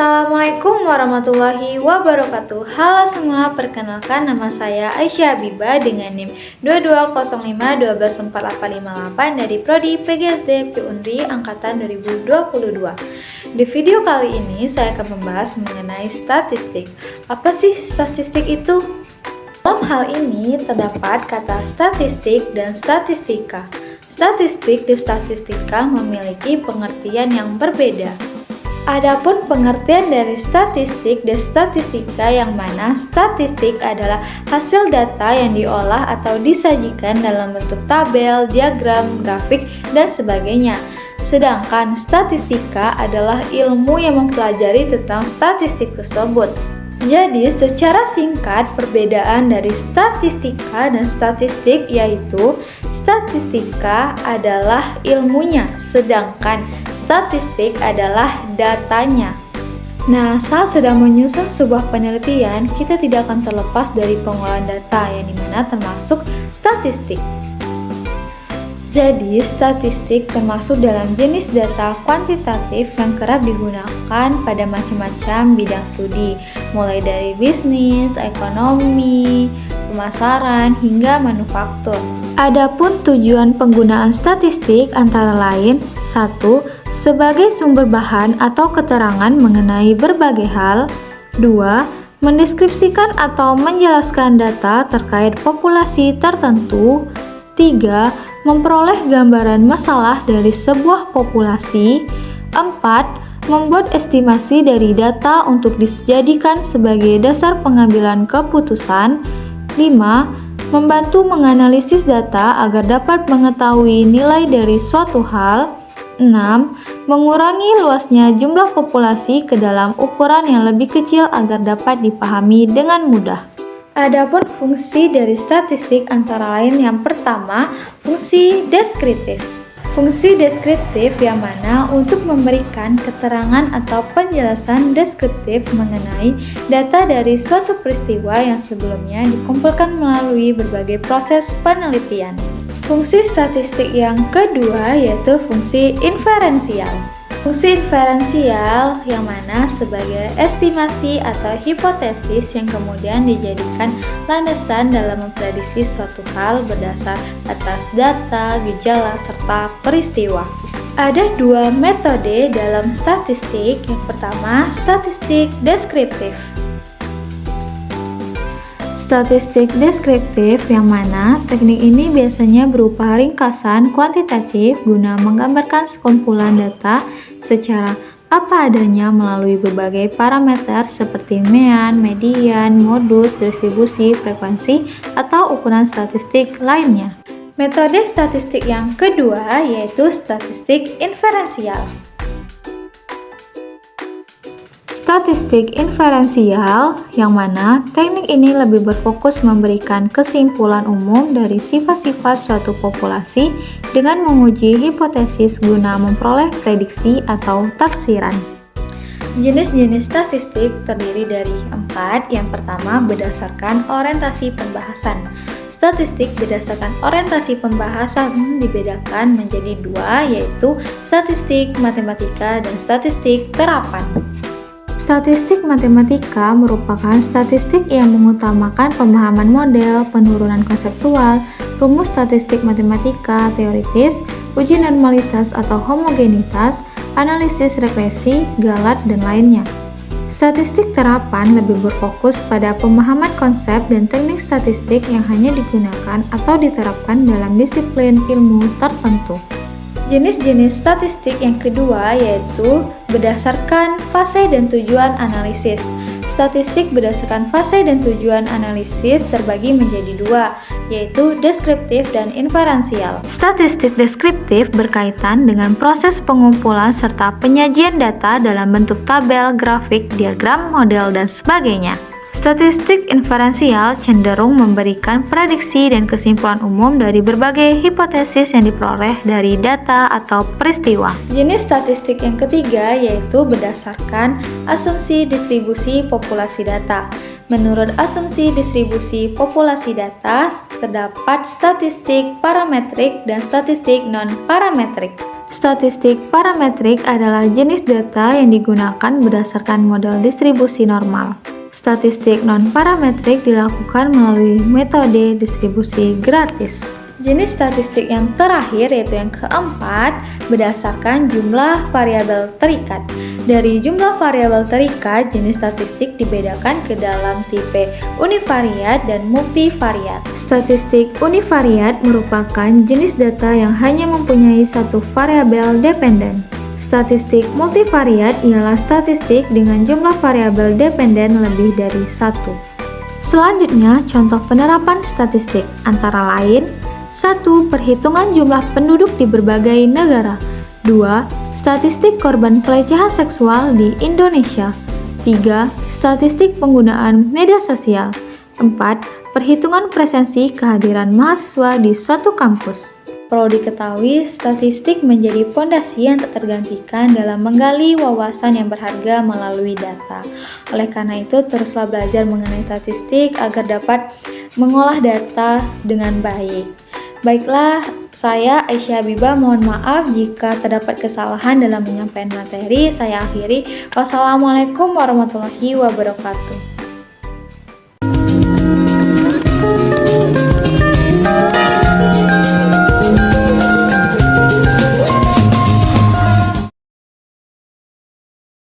Assalamualaikum warahmatullahi wabarakatuh. Halo semua, perkenalkan nama saya Aisyah Habibah dengan NIM 2205124858 dari Prodi PGSD Unri Angkatan 2022. Di video kali ini saya akan membahas mengenai statistik. Apa sih statistik itu? Dalam hal ini terdapat kata statistik dan statistika. Statistik dan statistika memiliki pengertian yang berbeda. Adapun pengertian dari statistik dan statistika yang mana statistik adalah hasil data yang diolah atau disajikan dalam bentuk tabel, diagram, grafik, dan sebagainya. Sedangkan statistika adalah ilmu yang mempelajari tentang statistik tersebut. Jadi, secara singkat perbedaan dari statistika dan statistik yaitu statistika adalah ilmunya, sedangkan statistik adalah datanya. Nah, saat sedang menyusun sebuah penelitian, kita tidak akan terlepas dari pengolahan data yang dimana termasuk statistik. Jadi, statistik termasuk dalam jenis data kuantitatif yang kerap digunakan pada macam-macam bidang studi, mulai dari bisnis, ekonomi, pemasaran, hingga manufaktur. Adapun tujuan penggunaan statistik antara lain: 1. Sebagai sumber bahan atau keterangan mengenai berbagai hal. 2. Mendeskripsikan atau menjelaskan data terkait populasi tertentu. 3. Memperoleh gambaran masalah dari sebuah populasi. 4. Membuat estimasi dari data untuk dijadikan sebagai dasar pengambilan keputusan. 5. Membantu menganalisis data agar dapat mengetahui nilai dari suatu hal. 6. Mengurangi luasnya jumlah populasi ke dalam ukuran yang lebih kecil agar dapat dipahami dengan mudah. Adapun fungsi dari statistik antara lain yang pertama, fungsi deskriptif. Fungsi deskriptif yang mana untuk memberikan keterangan atau penjelasan deskriptif mengenai data dari suatu peristiwa yang sebelumnya dikumpulkan melalui berbagai proses penelitian. Fungsi statistik yang kedua yaitu fungsi inferensial. Fungsi inferensial yang mana sebagai estimasi atau hipotesis yang kemudian dijadikan landasan dalam memprediksi suatu hal berdasar atas data, gejala, serta peristiwa. Ada dua metode dalam statistik. Yang pertama, statistik deskriptif. Statistik deskriptif yang mana teknik ini biasanya berupa ringkasan kuantitatif guna menggambarkan sekumpulan data secara apa adanya melalui berbagai parameter seperti mean, median, modus, distribusi, frekuensi, atau ukuran statistik lainnya. Metode statistik yang kedua yaitu statistik inferensial. Statistik inferensial yang mana teknik ini lebih berfokus memberikan kesimpulan umum dari sifat-sifat suatu populasi dengan menguji hipotesis guna memperoleh prediksi atau taksiran. Jenis-jenis statistik terdiri dari 4. Yang pertama, berdasarkan orientasi pembahasan. Statistik berdasarkan orientasi pembahasan dibedakan menjadi 2, yaitu statistik matematika dan statistik terapan. Statistik matematika merupakan statistik yang mengutamakan pemahaman model, penurunan konseptual, rumus statistik matematika teoritis, uji normalitas atau homogenitas, analisis regresi, galat, dan lainnya. Statistik terapan lebih berfokus pada pemahaman konsep dan teknik statistik yang hanya digunakan atau diterapkan dalam disiplin ilmu tertentu. Jenis-jenis statistik yang kedua yaitu berdasarkan fase dan tujuan analisis. Statistik berdasarkan fase dan tujuan analisis terbagi menjadi 2, yaitu deskriptif dan inferensial. Statistik deskriptif berkaitan dengan proses pengumpulan serta penyajian data dalam bentuk tabel, grafik, diagram, model, dan sebagainya. Statistik inferensial cenderung memberikan prediksi dan kesimpulan umum dari berbagai hipotesis yang diperoleh dari data atau peristiwa. Jenis statistik yang ketiga yaitu berdasarkan asumsi distribusi populasi data. Menurut asumsi distribusi populasi data, terdapat statistik parametrik dan statistik non-parametrik. Statistik parametrik adalah jenis data yang digunakan berdasarkan model distribusi normal. Statistik non-parametrik dilakukan melalui metode distribusi gratis. Jenis statistik yang terakhir, yaitu yang keempat, berdasarkan jumlah variabel terikat. Dari jumlah variabel terikat, jenis statistik dibedakan ke dalam tipe univariat dan multivariat. Statistik univariat merupakan jenis data yang hanya mempunyai satu variabel dependen. Statistik multivariat ialah statistik dengan jumlah variabel dependen lebih dari satu. Selanjutnya, contoh penerapan statistik antara lain: 1. Perhitungan jumlah penduduk di berbagai negara. 2. Statistik korban pelecehan seksual di Indonesia. 3. Statistik penggunaan media sosial. 4. Perhitungan presensi kehadiran mahasiswa di suatu kampus. Perlu diketahui, statistik menjadi fondasi yang tak tergantikan dalam menggali wawasan yang berharga melalui data. Oleh karena itu, teruslah belajar mengenai statistik agar dapat mengolah data dengan baik. Baiklah, saya Aisyah Habibah mohon maaf jika terdapat kesalahan dalam menyampaikan materi. Saya akhiri. Wassalamualaikum warahmatullahi wabarakatuh.